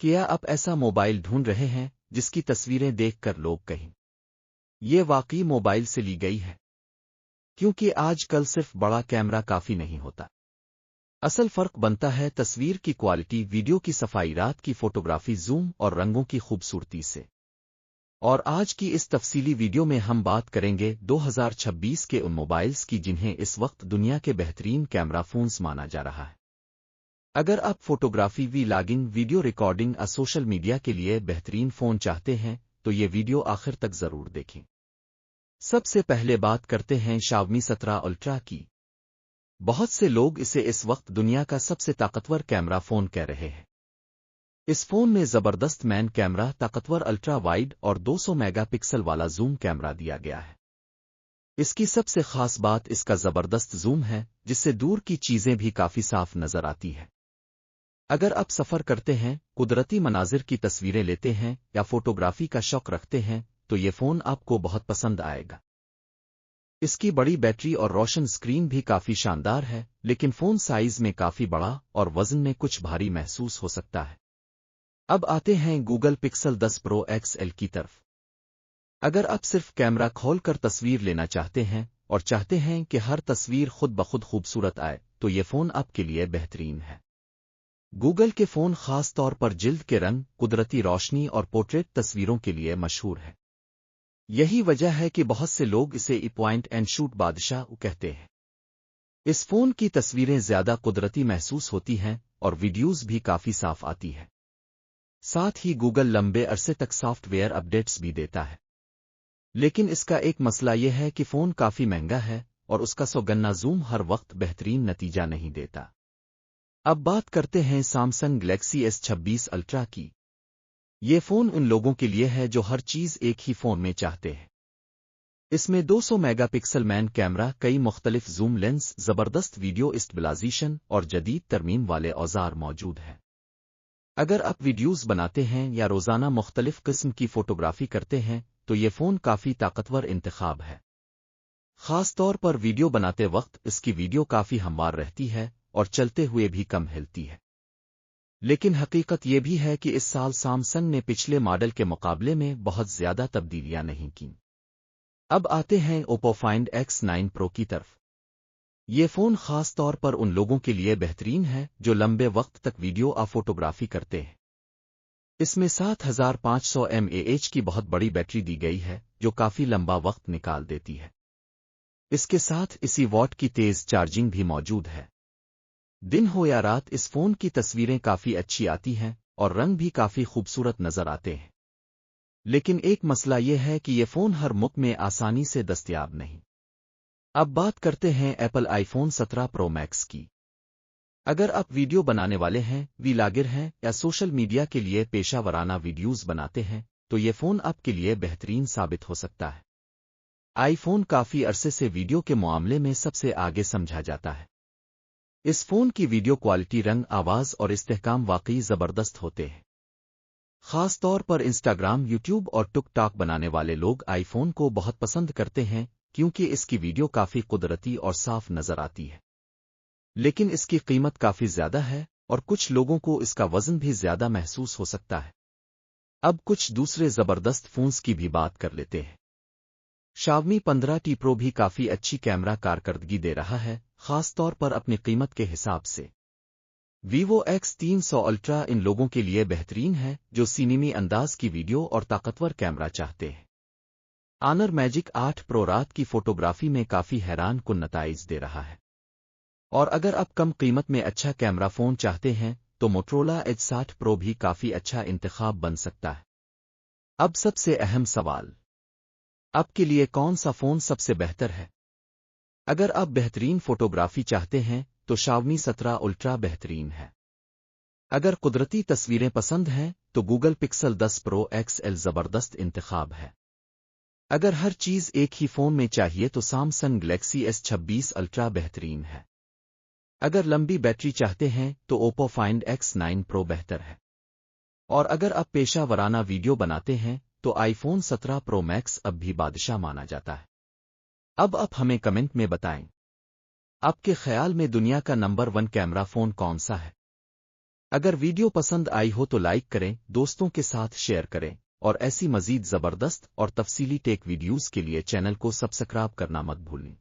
کیا آپ ایسا موبائل ڈھونڈ رہے ہیں جس کی تصویریں دیکھ کر لوگ کہیں یہ واقعی موبائل سے لی گئی ہے؟ کیونکہ آج کل صرف بڑا کیمرہ کافی نہیں ہوتا، اصل فرق بنتا ہے تصویر کی کوالٹی، ویڈیو کی صفائی، رات کی فوٹوگرافی، زوم اور رنگوں کی خوبصورتی سے۔ اور آج کی اس تفصیلی ویڈیو میں ہم بات کریں گے 2026 کے ان موبائلز کی جنہیں اس وقت دنیا کے بہترین کیمرہ فونز مانا جا رہا ہے۔ اگر آپ فوٹوگرافی، وی لاگنگ، ویڈیو ریکارڈنگ اور سوشل میڈیا کے لیے بہترین فون چاہتے ہیں تو یہ ویڈیو آخر تک ضرور دیکھیں۔ سب سے پہلے بات کرتے ہیں Xiaomi 17 الٹرا کی۔ بہت سے لوگ اسے اس وقت دنیا کا سب سے طاقتور کیمرہ فون کہہ رہے ہیں۔ اس فون میں زبردست مین کیمرہ، طاقتور الٹرا وائڈ اور 200 میگا پکسل والا زوم کیمرہ دیا گیا ہے۔ اس کی سب سے خاص بات اس کا زبردست زوم ہے، جس سے دور کی چیزیں بھی کافی صاف نظر آتی ہیں۔ اگر آپ سفر کرتے ہیں، قدرتی مناظر کی تصویریں لیتے ہیں یا فوٹوگرافی کا شوق رکھتے ہیں تو یہ فون آپ کو بہت پسند آئے گا۔ اس کی بڑی بیٹری اور روشن اسکرین بھی کافی شاندار ہے، لیکن فون سائز میں کافی بڑا اور وزن میں کچھ بھاری محسوس ہو سکتا ہے۔ اب آتے ہیں گوگل پکسل 10 پرو ایکس ایل کی طرف۔ اگر آپ صرف کیمرہ کھول کر تصویر لینا چاہتے ہیں اور چاہتے ہیں کہ ہر تصویر خود بخود خوبصورت آئے تو یہ فون آپ کے لیے بہترین ہے۔ گوگل کے فون خاص طور پر جلد کے رنگ، قدرتی روشنی اور پورٹریٹ تصویروں کے لیے مشہور ہے۔ یہی وجہ ہے کہ بہت سے لوگ اسے پوائنٹ اینڈ شوٹ بادشاہ کہتے ہیں۔ اس فون کی تصویریں زیادہ قدرتی محسوس ہوتی ہیں اور ویڈیوز بھی کافی صاف آتی ہے۔ ساتھ ہی گوگل لمبے عرصے تک سافٹ ویئر اپڈیٹس بھی دیتا ہے۔ لیکن اس کا ایک مسئلہ یہ ہے کہ فون کافی مہنگا ہے اور اس کا سوگنا زوم ہر وقت بہترین نتیجہ نہیں دیتا۔ اب بات کرتے ہیں سامسنگ گلیکسی S26 الٹرا کی۔ یہ فون ان لوگوں کے لیے ہے جو ہر چیز ایک ہی فون میں چاہتے ہیں۔ اس میں 200 میگا پکسل مین کیمرہ، کئی مختلف زوم لینس، زبردست ویڈیو اسٹیبلائزیشن اور جدید ترمیم والے اوزار موجود ہیں۔ اگر آپ ویڈیوز بناتے ہیں یا روزانہ مختلف قسم کی فوٹوگرافی کرتے ہیں تو یہ فون کافی طاقتور انتخاب ہے۔ خاص طور پر ویڈیو بناتے وقت اس کی ویڈیو کافی ہموار رہتی ہے اور چلتے ہوئے بھی کم ہلتی ہے۔ لیکن حقیقت یہ بھی ہے کہ اس سال سامسنگ نے پچھلے ماڈل کے مقابلے میں بہت زیادہ تبدیلیاں نہیں کیں۔ اب آتے ہیں اوپو فائنڈ X9 پرو کی طرف۔ یہ فون خاص طور پر ان لوگوں کے لیے بہترین ہے جو لمبے وقت تک ویڈیو اور فوٹوگرافی کرتے ہیں۔ اس میں 7500 mAh کی بہت بڑی بیٹری دی گئی ہے جو کافی لمبا وقت نکال دیتی ہے۔ اس کے ساتھ اسی واٹ کی تیز چارجنگ بھی موجود ہے۔ دن ہو یا رات اس فون کی تصویریں کافی اچھی آتی ہیں اور رنگ بھی کافی خوبصورت نظر آتے ہیں۔ لیکن ایک مسئلہ یہ ہے کہ یہ فون ہر ملک میں آسانی سے دستیاب نہیں۔ اب بات کرتے ہیں ایپل آئی فون 17 پرو میکس کی۔ اگر آپ ویڈیو بنانے والے ہیں، وی لاگر ہیں یا سوشل میڈیا کے لیے پیشہ ورانہ ویڈیوز بناتے ہیں تو یہ فون آپ کے لیے بہترین ثابت ہو سکتا ہے۔ آئی فون کافی عرصے سے ویڈیو کے معاملے میں سب سے آگے سمجھا جاتا ہے۔ اس فون کی ویڈیو کوالٹی، رنگ، آواز اور استحکام واقعی زبردست ہوتے ہیں۔ خاص طور پر انسٹاگرام، یوٹیوب اور ٹک ٹاک بنانے والے لوگ آئی فون کو بہت پسند کرتے ہیں کیونکہ اس کی ویڈیو کافی قدرتی اور صاف نظر آتی ہے۔ لیکن اس کی قیمت کافی زیادہ ہے اور کچھ لوگوں کو اس کا وزن بھی زیادہ محسوس ہو سکتا ہے۔ اب کچھ دوسرے زبردست فونز کی بھی بات کر لیتے ہیں۔ Xiaomi 15T Pro بھی کافی اچھی کیمرہ کارکردگی دے رہا ہے، خاص طور پر اپنی قیمت کے حساب سے۔ Vivo X300 الٹرا ان لوگوں کے لیے بہترین ہے جو سینیمی انداز کی ویڈیو اور طاقتور کیمرہ چاہتے ہیں۔ Honor Magic 8 Pro رات کی فوٹوگرافی میں کافی حیران کن نتائج دے رہا ہے۔ اور اگر آپ کم قیمت میں اچھا کیمرہ فون چاہتے ہیں تو Motorola Edge 60 Pro بھی کافی اچھا انتخاب بن سکتا ہے۔ اب سب سے اہم سوال، آپ کے لیے کون سا فون سب سے بہتر ہے؟ اگر آپ بہترین فوٹوگرافی چاہتے ہیں تو Xiaomi 17 الٹرا بہترین ہے۔ اگر قدرتی تصویریں پسند ہیں تو گوگل پکسل 10 پرو ایکس ایل زبردست انتخاب ہے۔ اگر ہر چیز ایک ہی فون میں چاہیے تو سامسنگ گلیکسی S26 الٹرا بہترین ہے۔ اگر لمبی بیٹری چاہتے ہیں تو اوپو فائنڈ X9 پرو بہتر ہے۔ اور اگر آپ پیشہ ورانہ ویڈیو بناتے ہیں تو آئی فون 17 پرو میکس اب بھی بادشاہ مانا جاتا ہے۔ اب آپ ہمیں کمنٹ میں بتائیں، آپ کے خیال میں دنیا کا نمبر 1 کیمرہ فون کون سا ہے؟ اگر ویڈیو پسند آئی ہو تو لائک کریں، دوستوں کے ساتھ شیئر کریں، اور ایسی مزید زبردست اور تفصیلی ٹیک ویڈیوز کے لیے چینل کو سبسکرائب کرنا مت بھولیں۔